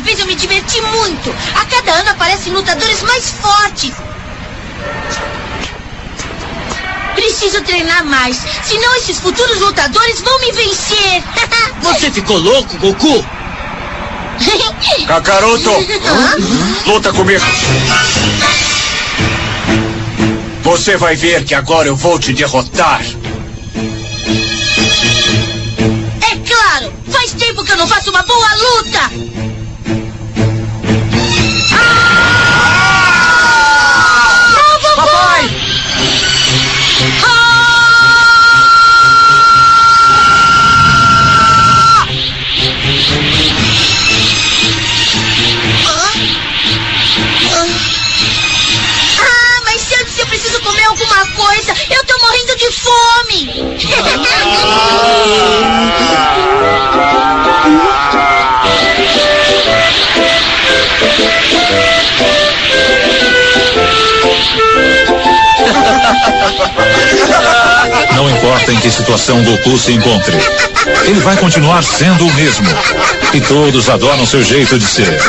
vez eu me diverti muito. A cada ano aparecem lutadores mais fortes. Preciso treinar mais, senão esses futuros lutadores vão me vencer. Você ficou louco, Goku? Kakaroto, luta comigo. Você vai ver que agora eu vou te derrotar. É claro! Faz tempo que eu não faço uma boa luta! Não, Goku! Papai! Mas se antes eu preciso comer alguma coisa, eu tô morrendo de fome! Não importa em que situação Goku se encontre, ele vai continuar sendo o mesmo. E todos adoram seu jeito de ser.